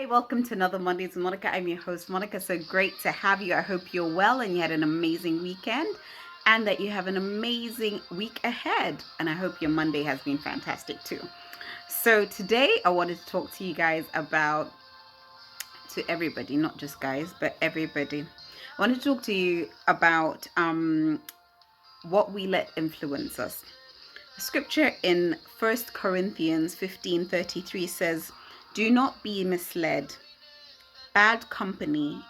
Hi, welcome to another Mondays with Monica. I'm your host, Monica. So great to have you. I hope you're well and you had an amazing weekend and that you have an amazing week ahead. And I hope your Monday has been fantastic too. So today I wanted to talk to you guys about, to everybody, not just guys, but everybody. I wanted to talk to you about what we let influence us. Scripture in 1 Corinthians 15:33 says, "Do not be misled. Bad company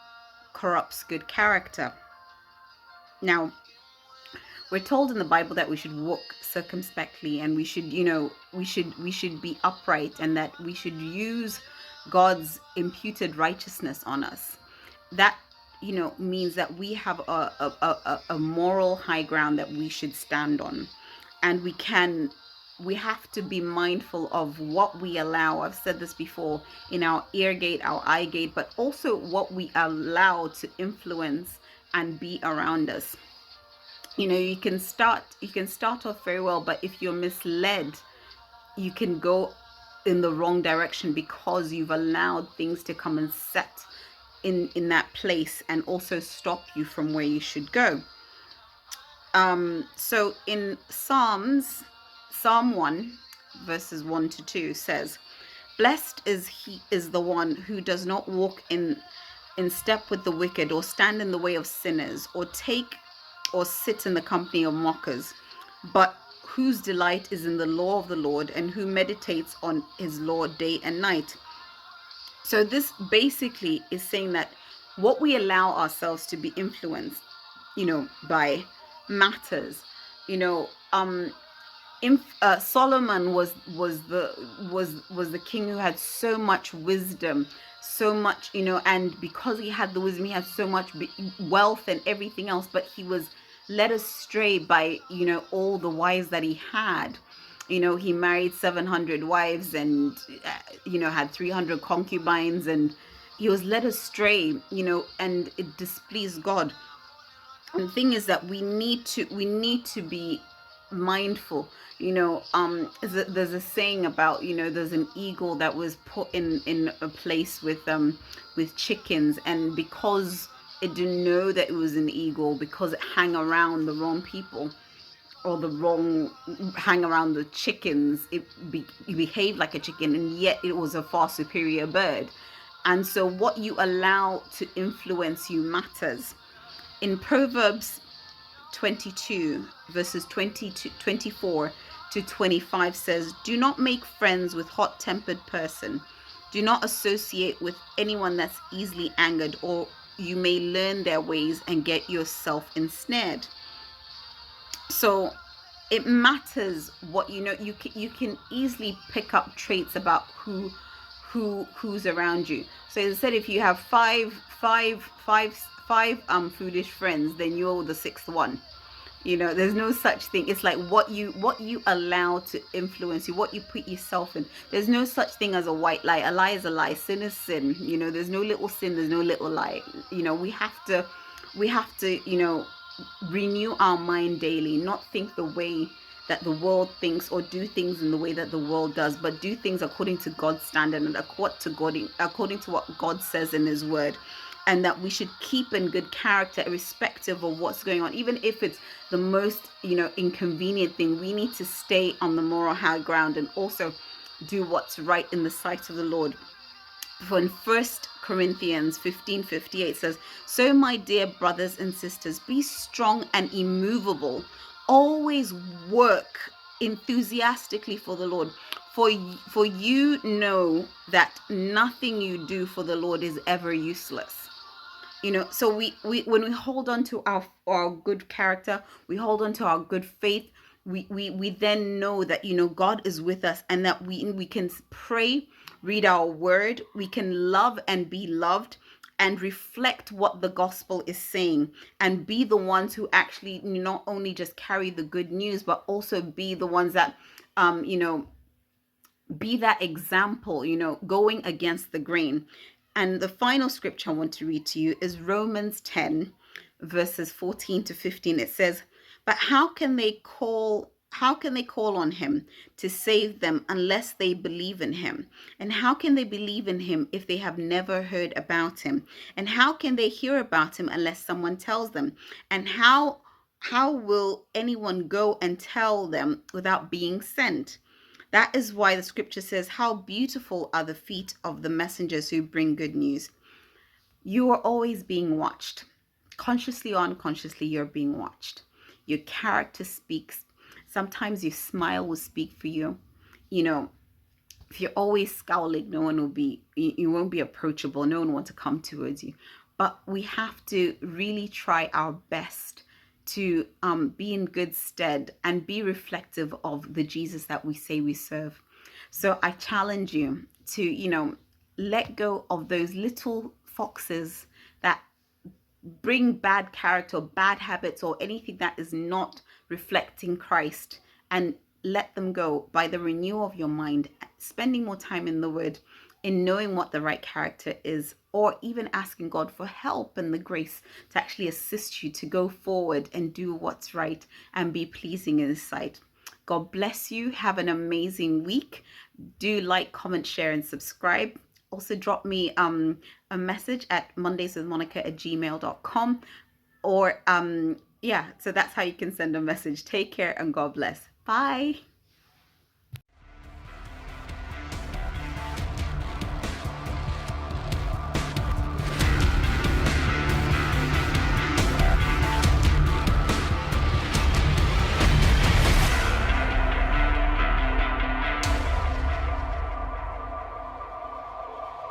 corrupts good character." Now, we're told in the Bible that we should walk circumspectly and we should, we should be upright, and that we should use God's imputed righteousness on us. That means that we have a moral high ground that we should stand on, and we have to be mindful of what we allow. I've said this before, in our ear gate, our eye gate, but also what we allow to influence and be around us. You can start off very well, but if you're misled, you can go in the wrong direction because you've allowed things to come and set in that place and also stop you from where you should go. So in Psalm 1 verses 1 to 2 says, "Blessed is the one who does not walk in step with the wicked, or stand in the way of sinners, or sit in the company of mockers, but whose delight is in the law of the Lord, and who meditates on his law day and night." So this basically is saying that what we allow ourselves to be influenced, by matters. You know, Solomon was the king who had so much wisdom, so much, and because he had the wisdom, he had so much wealth and everything else, but he was led astray by all the wives that he had. He married 700 wives and had 300 concubines, and he was led astray, and it displeased God. And the thing is that we need to be mindful. There's a saying about, there's an eagle that was put in a place with chickens, and because it didn't know that it was an eagle, because it hung around the wrong people, or hang around the chickens, it behaved like a chicken, and yet it was a far superior bird. And so what you allow to influence you matters. In Proverbs 22 verses 24 to 25 says, "Do not make friends with hot-tempered person. Do not associate with anyone that's easily angered, or you may learn their ways and get yourself ensnared." So it matters what you can easily pick up traits about who's around you. So as I said, if you have five foolish friends, then you're the sixth one. There's no such thing. It's like what you allow to influence you, what you put yourself in. There's no such thing as a white lie. A lie is a lie. Sin is sin. There's no little sin, there's no little lie. We have to renew our mind daily, not think the way that the world thinks, or do things in the way that the world does, but do things according to God's standard and according to what God says in his word. And that we should keep in good character irrespective of what's going on. Even if it's the most inconvenient thing, we need to stay on the moral high ground and also do what's right in the sight of the Lord. For in 1 Corinthians 15:58 says, "So my dear brothers and sisters, be strong and immovable. Always work enthusiastically for the Lord. For you know that nothing you do for the Lord is ever useless." So we when we hold on to our good character, we hold on to our good faith, we then know that God is with us, and that we can pray, read our word, we can love and be loved, and reflect what the gospel is saying, and be the ones who actually not only just carry the good news, but also be the ones that be that example, going against the grain. And the final scripture I want to read to you is Romans 10 verses 14 to 15. It says, how can they call on him to save them unless they believe in him? And how can they believe in him if they have never heard about him? And how can they hear about him unless someone tells them? And how will anyone go and tell them without being sent? That is why the scripture says, how beautiful are the feet of the messengers who bring good news. You are always being watched. Consciously or unconsciously, you're being watched. Your character speaks. Sometimes your smile will speak for you. You know, if you're always scowling, no one will be, you won't be approachable. No one will want to come towards you. But we have to really try our best to be in good stead and be reflective of the Jesus that we say we serve. So I challenge you to, let go of those little foxes that bring bad character, bad habits, or anything that is not reflecting Christ, and let them go by the renewal of your mind, spending more time in the Word, in knowing what the right character is, or even asking God for help and the grace to actually assist you to go forward and do what's right and be pleasing in His sight. God bless you. Have an amazing week. Do like, comment, share, and subscribe. Also drop me a message at mondayswithmonica@gmail.com, or yeah, so that's how you can send a message. Take care and God bless. Bye.